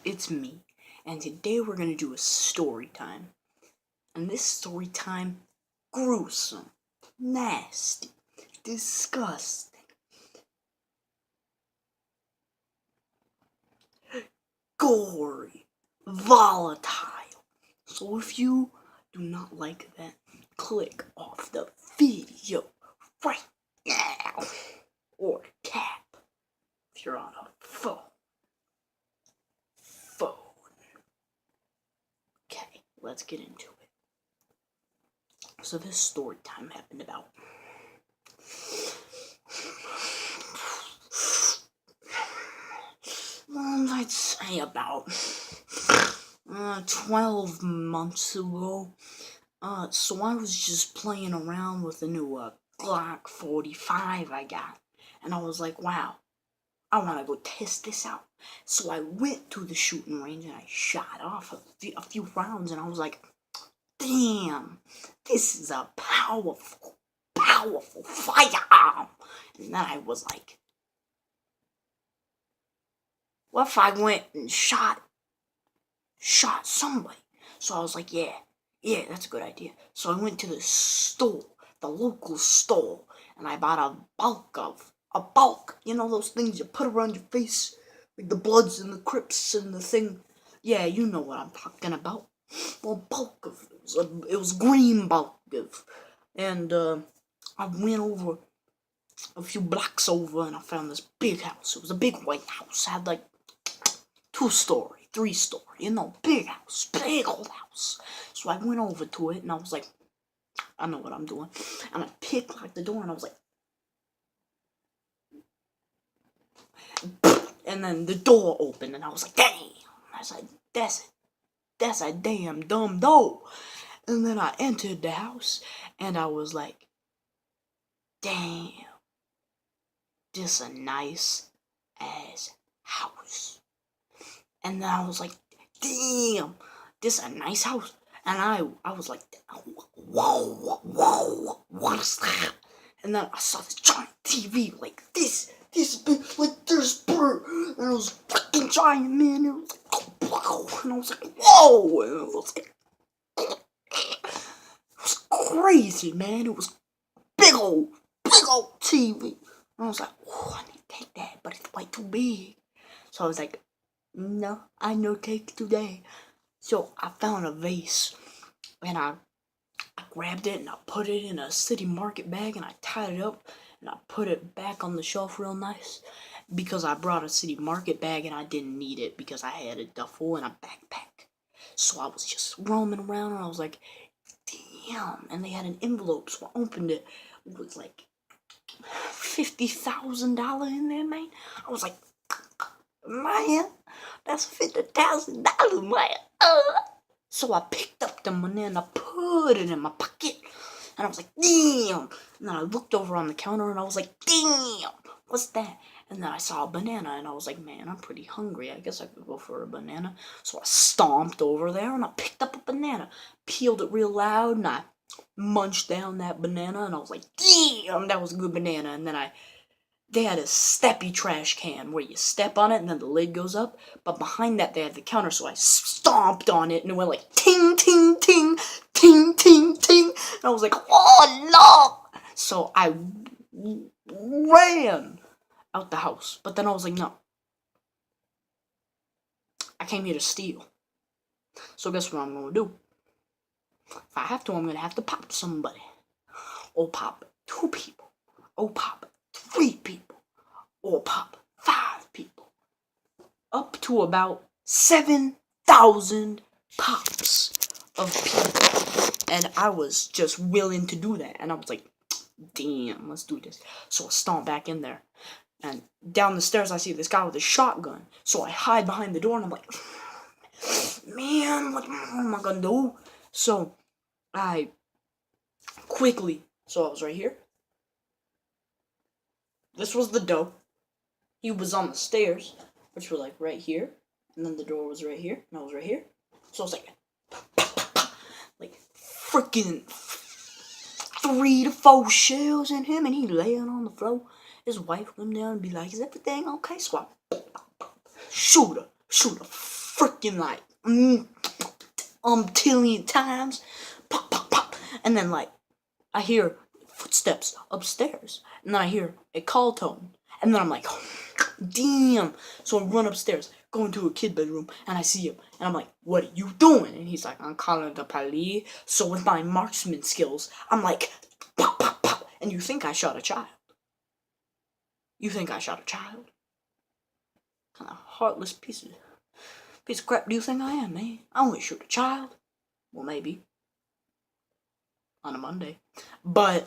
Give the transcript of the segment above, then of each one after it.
It's me, and today we're gonna do a story time. And this story time, gruesome, nasty, disgusting, gory, volatile. So if you do not like that, click off the video right now, or tap if you're on a phone. Okay, let's get into it. So this story time happened about I'd say about 12 months ago. So I was just playing around with the new Glock 45 I got, and I was like, wow, I want to go test this out. So I went to the shooting range and I shot off a few rounds, and I was like, damn, this is a powerful firearm. And then I was like, what if I went and shot somebody? So I was like, yeah, that's a good idea. So I went to the local store, and I bought a bulk, you know those things you put around your face, like the Bloods and the Crips and the thing. Yeah, you know what I'm talking about. Well, bulk of it was green bulk of, and I went over a few blocks over, and I found this big house. It was a big white house. It had like 2-story, 3-story, big house, big old house. So I went over to it, and I was like, I know what I'm doing. And I picked like the door, and I was like, and then the door opened, and I was like, damn. I was like, that's a damn dumb door. And then I entered the house, and I was like, damn, this a nice ass house. And then I was like, damn, this a nice house. And I was like, whoa, what is that? And then I saw this giant TV, like this big, like this bird, and it was fucking giant, man. It was like, wow, and I was like, whoa, and it was like, it was crazy, man. It was big old TV. And I was like, oh, I need to take that, but it's way too big. So I was like, no, I no take today. So I found a vase, and I grabbed it, and I put it in a city market bag, and I tied it up, and I put it back on the shelf real nice, because I brought a city market bag, and I didn't need it, because I had a duffel and a backpack. So I was just roaming around, and I was like, damn, and they had an envelope, so I opened it. It was like $50,000 in there, man. I was like, man, that's $50,000, man. So I picked up the money and I put it in my pocket, and I was like, damn. And then I looked over on the counter, and I was like, damn, what's that? And then I saw a banana, and I was like, man, I'm pretty hungry. I guess I could go for a banana. So I stomped over there, and I picked up a banana, peeled it real loud, and I munched down that banana, and I was like, damn, that was a good banana. And then they had a steppy trash can where you step on it and then the lid goes up, but behind that they had the counter, so I stomped on it and it went like ting, ting, ting, ting, ting, ting, and I was like, oh no! So I ran out the house, but then I was like, no, I came here to steal. So guess what I'm gonna do? If I have to, I'm gonna have to pop somebody. Or pop 2 people. Or pop 3 people. Or pop 5 people. Up to about 7,000 pops of people. And I was just willing to do that. And I was like, damn, let's do this. So I stomp back in there. And down the stairs I see this guy with a shotgun. So I hide behind the door, and I'm like, man, what am I gonna do? So I quickly, so I was right here. This was the door. He was on the stairs, which were like right here, and then the door was right here, and I was right here. So I was like freaking 3 to 4 shells in him, and he laying on the floor. His wife come down and be like, is everything okay? So I shoot her. shoot a freaking like umptillion times, pop, pop, pop, and then like I hear footsteps upstairs, and then I hear a call tone, and then I'm like, damn. So I run upstairs, go into a kid bedroom, and I see him, and I'm like, what are you doing? And he's like, I'm calling the police. So with my marksman skills, I'm like, pop, pop, pop, and you think I shot a child? You think I shot a child? Kind of heartless piece of crap do you think I am, man? I wouldn't shoot a child. Well, maybe on a Monday, but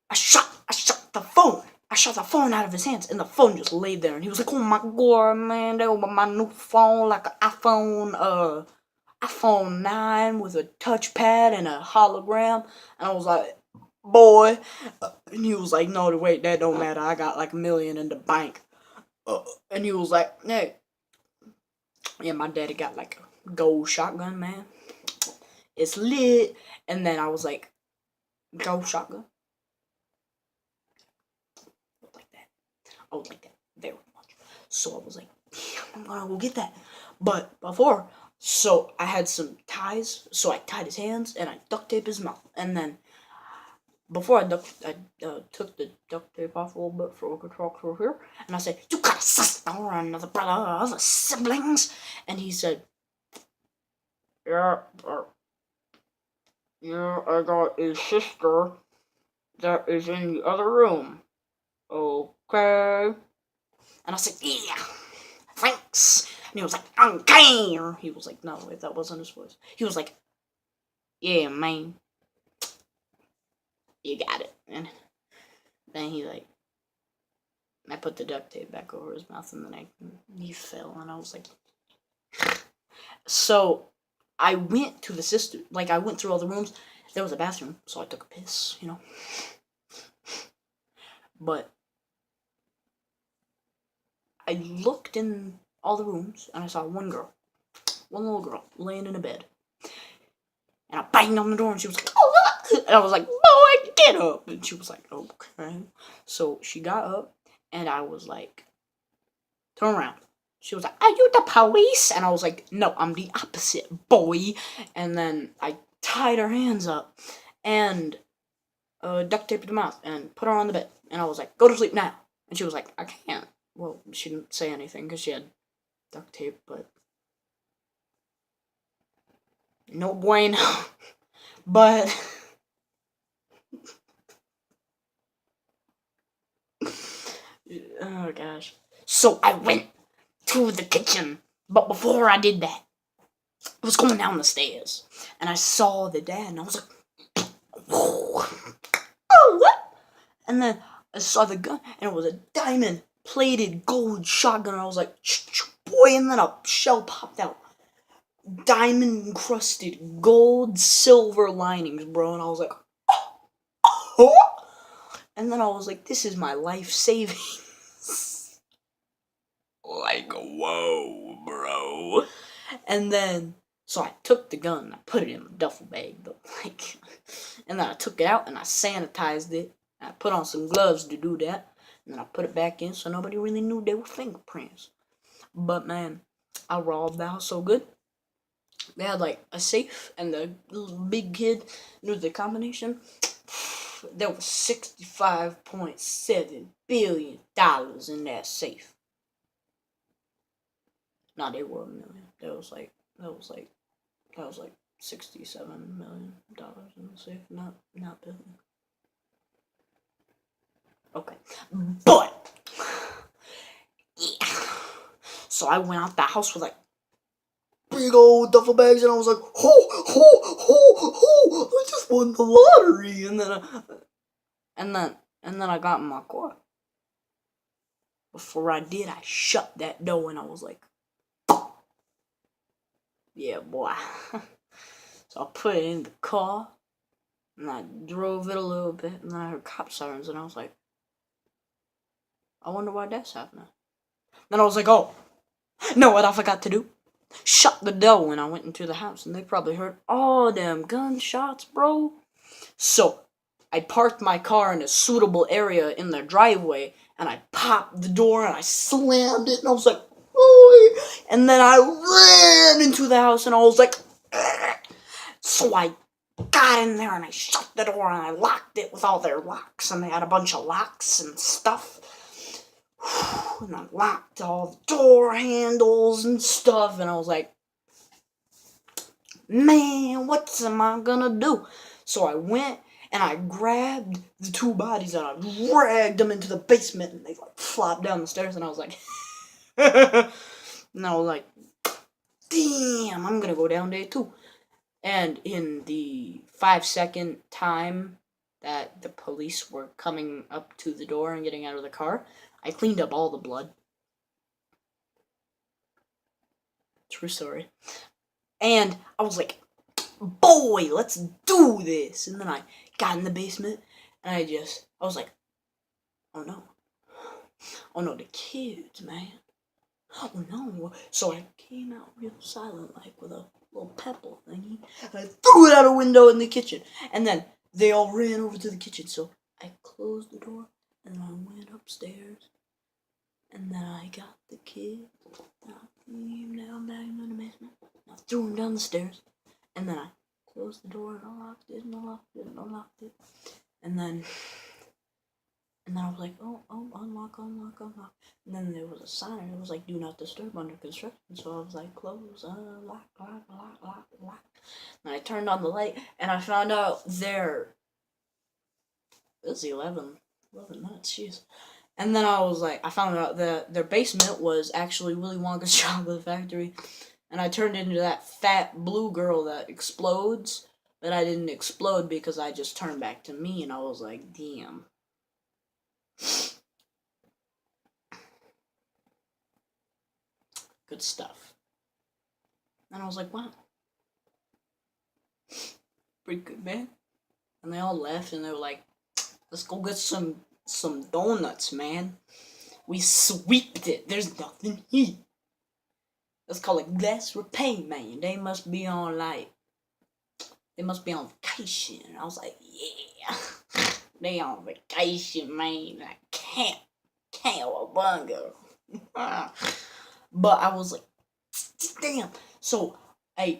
I shot the phone. I shot the phone out of his hands, and the phone just laid there. And he was like, "Oh my god, man, that was my new phone, like an iPhone 9 with a touchpad and a hologram." And I was like, "Boy," and he was like, "No, wait, that don't matter. I got like $1 million in the bank." And he was like, "Hey, yeah, my daddy got like a gold shotgun, man. It's lit." And then I was like, "Gold shotgun?" I would like that very much. So I was like, yeah, I'm gonna go get that. But before, so I had some ties, so I tied his hands and I duct taped his mouth. And then before I took the duct tape off a little bit so I could talk through here, and I said, "You got a sister or another brother or other siblings?" And he said, "Yeah, I got a sister that is in the other room." Okay. And I said, "Yeah, thanks." And he was like, "Okay." He was like, no, wait, that wasn't his voice. He was like, "Yeah, man, you got it." And then I put the duct tape back over his mouth, and then he fell, and I was like, so I went to the sister, like I went through all the rooms. There was a bathroom, so I took a piss, But I looked in all the rooms, and I saw one little girl, laying in a bed. And I banged on the door, and she was like, "Oh!" And I was like, "Boy, get up!" And she was like, "Okay." So she got up, and I was like, "Turn around." She was like, "Are you the police?" And I was like, "No, I'm the opposite, boy." And then I tied her hands up, and duct taped her mouth, and put her on the bed. And I was like, "Go to sleep now." And she was like, "I can't." Well, she didn't say anything because she had duct tape, but no bueno. But oh gosh. So I went to the kitchen, but before I did that, I was going down the stairs, and I saw the dad, and I was like, "Whoa. Oh, what?" And then I saw the gun, and it was a diamond-plated gold shotgun, and I was like, boy, and then a shell popped out. Diamond-encrusted gold silver linings, bro, and I was like, oh. And then I was like, this is my life savings. Like, whoa, bro. And then, so I took the gun and I put it in my duffel bag, and then I took it out and I sanitized it. I put on some gloves to do that, and then I put it back in so nobody really knew they were fingerprints. But man, I robbed the house so good. They had like a safe, and the big kid knew the combination. There was $65.7 billion in that safe. No, they were $1 million. That was like $67 million in the safe, not billion. Okay, but yeah. So I went out the house with like big old duffel bags, and I was like, I just won the lottery. And then I got in my car. Before I did, I shut that door, and I was like, yeah, boy. So I put it in the car, and I drove it a little bit, and then I heard cop sirens, and I was like, I wonder why that's happening. Then I was like, oh, know what I forgot to do? Shut the door when I went into the house, and they probably heard all them gunshots, bro. So I parked my car in a suitable area in the driveway, and I popped the door, and I slammed it, and I was like, oh And then I ran into the house and I was like, so I got in there and I shut the door and I locked it with all their locks, and they had a bunch of locks and stuff. And I locked all the door handles and stuff, and I was like, man, what am I gonna do? So I went and I grabbed the two bodies and I dragged them into the basement, and they like flopped down the stairs, and I was like, and I was like, damn, I'm gonna go down there too. And in the 5-second time that the police were coming up to the door and getting out of the car, I cleaned up all the blood. True story. And I was like, boy, let's do this. And then I got in the basement and I was like, oh no, the kids, man. Oh no. So I came out real silent, like with a little pebble thingy, and I threw it out a window in the kitchen. And then they all ran over to the kitchen, so I closed the door and I went upstairs. And then I got the kids, and I came down back into the basement, and I threw them down the stairs, and then I closed the door and unlocked it and unlocked it and unlocked it. And then I was like, oh, unlock. And then there was a sign, and it was like, do not disturb under construction. So I was like, close, lock. And I turned on the light, and I found out it was 11 minutes, jeez. And then I found out that their basement was actually Willy Wonka's chocolate factory. And I turned into that fat blue girl that explodes. But I didn't explode because I just turned back to me, and I was like, damn. Good stuff. And I was like, wow. Pretty good, man. And they all left, and they were like, let's go get some donuts, man. We sweeped it. There's nothing here. Let's call it glass repay, man. They must be on vacation. I was like, yeah. They on vacation, man. I can't bungo. But I was like, damn. So I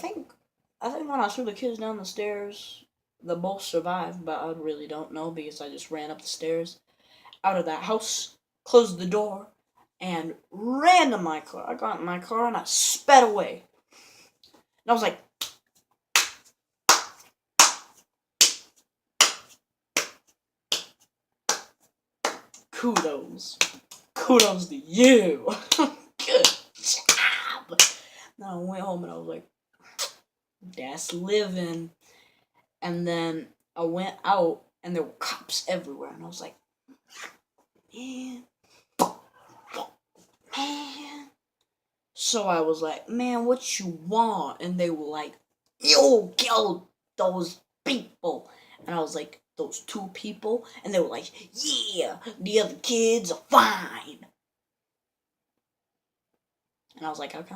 think when I threw the kids down the stairs, they both survived, but I really don't know because I just ran up the stairs out of that house, closed the door, and ran to my car. I got in my car and I sped away. And I was like, kudos to you. Good job. Then I went home and I was like, that's living. And then I went out and there were cops everywhere, and I was like, man. So I was like, man, what you want? And they were like, yo, kill those people. And I was like, those 2 people? And they were like, yeah, the other kids are fine. And I was like, okay.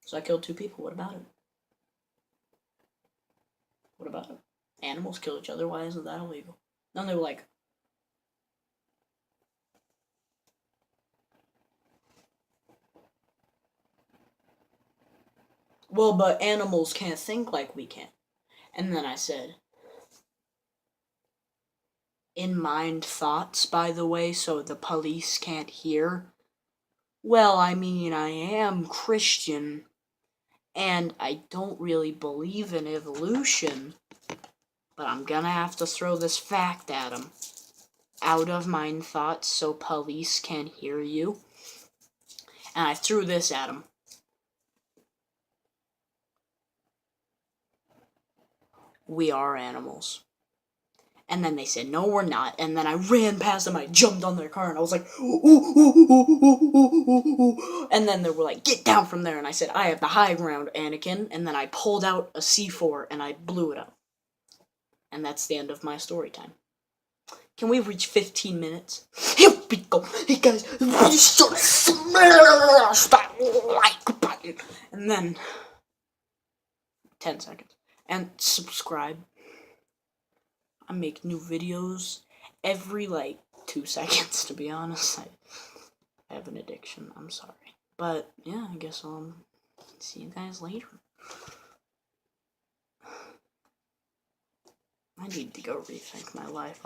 So I killed 2 people. What about it? What about it? Animals kill each other. Why isn't that illegal? Then they were like, well, but animals can't think like we can. And then I said, in mind thoughts, by the way, so the police can't hear. Well, I mean, I am Christian, and I don't really believe in evolution, but I'm gonna have to throw this fact at him. Out of mind thoughts, so police can't hear you. And I threw this at him. We are animals. And then they said, no, we're not. And then I ran past them, I jumped on their car, and I was like, ooh, ooh, ooh, ooh, ooh, ooh. And then they were like, get down from there. And I said, I have the high ground, Anakin. And then I pulled out a C4 and I blew it up. And that's the end of my story time. Can we reach 15 minutes? Here we go. Hey guys, be sure to smash that like button. And then 10 seconds. And subscribe. I make new videos every 2 seconds, to be honest. have an addiction. I'm sorry. But yeah, I guess I'll see you guys later. I need to go rethink my life.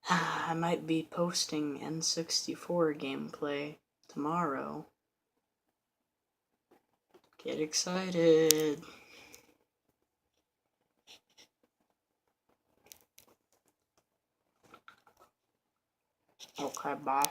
I might be posting N64 gameplay tomorrow. Get excited. Okay, bye.